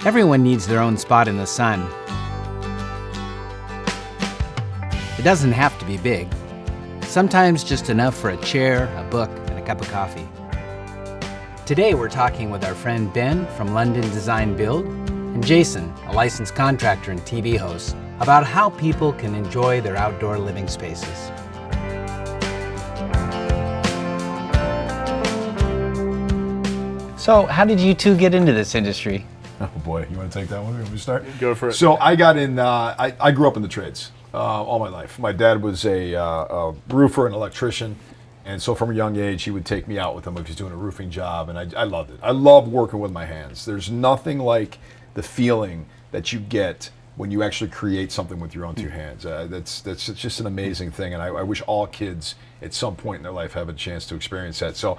Everyone needs their own spot in the sun. It doesn't have to be big. Sometimes just enough for a chair, a book, and a cup of coffee. Today we're talking with our friend Ben from London Design Build and Jason, a licensed contractor and TV host, about how people can enjoy their outdoor living spaces. So, how did you two get into this industry? Oh boy, you want to take that one? You want me to start? Go for it. So I got in, I grew up in the trades all my life. My dad was a roofer and electrician, and so from a young age he would take me out with him if he's doing a roofing job, and I loved it. I love working with my hands. There's nothing like the feeling that you get when you actually create something with your own two hands. That's just an amazing thing, and I wish all kids at some point in their life have a chance to experience that. So,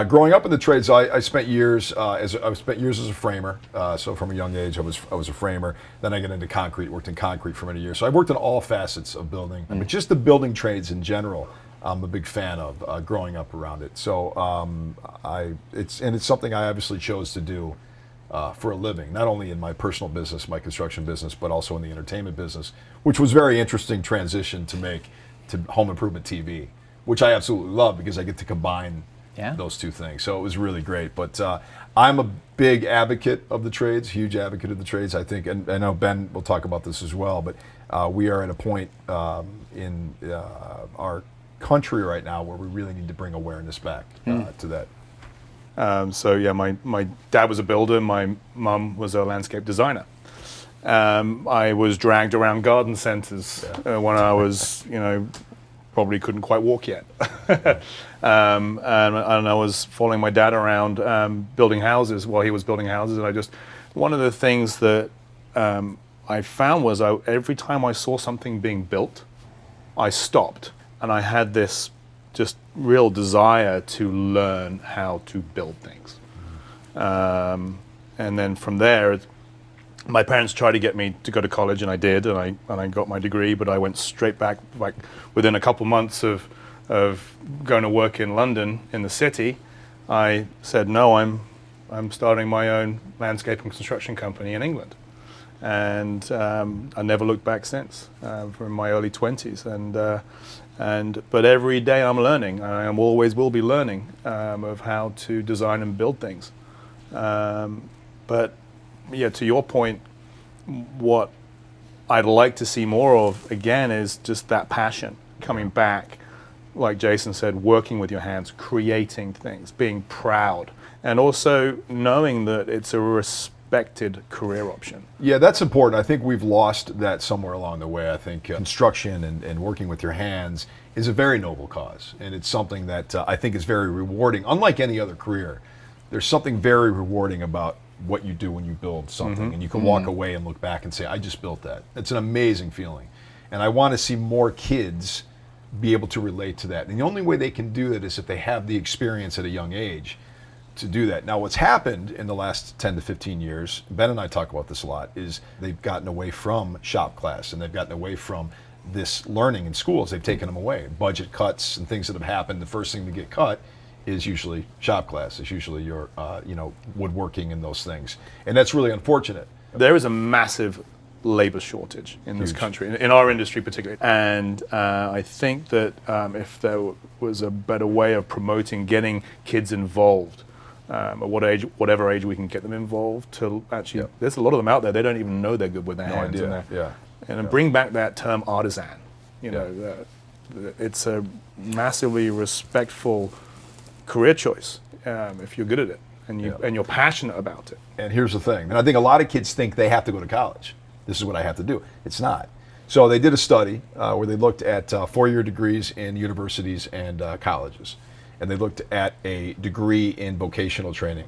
growing up in the trades, I spent years as a framer. So from a young age, I was a framer. Then I got into concrete, worked in concrete for many years. So I worked in all facets of building, but just the building trades in general, I'm a big fan of growing up around it. So it's something I obviously chose to do for a living, not only in my personal business, my construction business, but also in the entertainment business, which was very interesting transition to make to home improvement TV, which I absolutely love because I get to combine those two things. So it was really great. But I'm a big advocate of the trades, huge advocate of the trades. I think, and I know Ben will talk about this as well, but we are at a point in our country right now where we really need to bring awareness back to that. My dad was a builder, my mum was a landscape designer. I was dragged around garden centers when I was, probably couldn't quite walk yet. And I was following my dad around building houses while he was building houses. And one of the things that I found was every time I saw something being built, I stopped, and I had this just real desire to learn how to build things. And then from there, my parents tried to get me to go to college, and I did, and I got my degree, but I went straight back, like within a couple months of going to work in London, in the city. I said, no, I'm starting my own landscape and construction company in England. And I never looked back since, from my early 20s. But every day I'm learning. I always will be learning of how to design and build things. But to your point, what I'd like to see more of again is just that passion coming back. Like Jason said, working with your hands, creating things, being proud, and also knowing that it's a respected career option. Yeah, that's important. I think we've lost that somewhere along the way. I think construction and working with your hands is a very noble cause, and it's something that I think is very rewarding. Unlike any other career, there's something very rewarding about what you do when you build something, and you can walk away and look back and say, I just built that. It's an amazing feeling. And I want to see more kids be able to relate to that. And the only way they can do that is if they have the experience at a young age to do that. Now, what's happened in the last 10 to 15 years, Ben and I talk about this a lot, is they've gotten away from shop class, and they've gotten away from this learning in schools. They've taken them away. Budget cuts and things that have happened, the first thing to get cut is usually shop class. It's usually your, woodworking and those things. And that's really unfortunate. There is a massive labor shortage in this country, in our industry particularly. And I think that if there was a better way of promoting getting kids involved, at whatever age we can get them involved, to actually, there's a lot of them out there, they don't even know they're good with their hands. And bring back that term artisan. It's a massively respectful career choice if you're good at it and you're passionate about it. And here's the thing, and I think a lot of kids think they have to go to college. This is what I have to do. It's not. So they did a study where they looked at four-year degrees in universities and colleges, and they looked at a degree in vocational training,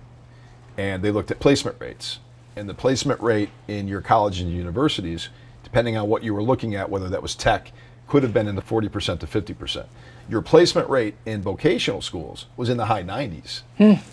and they looked at placement rates. And the placement rate in your college and universities, depending on what you were looking at, whether that was tech, could have been in the 40% to 50%. Your placement rate in vocational schools was in the high 90s.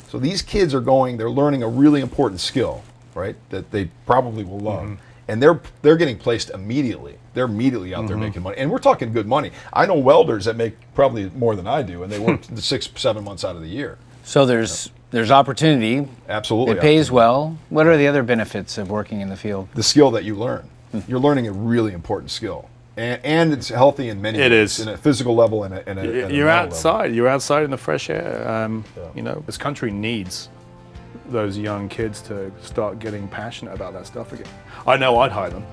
So these kids are they're learning a really important skill, right, that they probably will love. And they're getting placed immediately. They're immediately out there making money. And we're talking good money. I know welders that make probably more than I do, and they work 6-7 months out of the year. So there's There's opportunity. Absolutely. It pays well. What are the other benefits of working in the field? The skill that you learn. You're learning a really important skill. And it's healthy in many ways. It is. In a physical level and a You're mental outside. level. You're outside in the fresh air. You know, this country needs those young kids to start getting passionate about that stuff again. I know I'd hire them.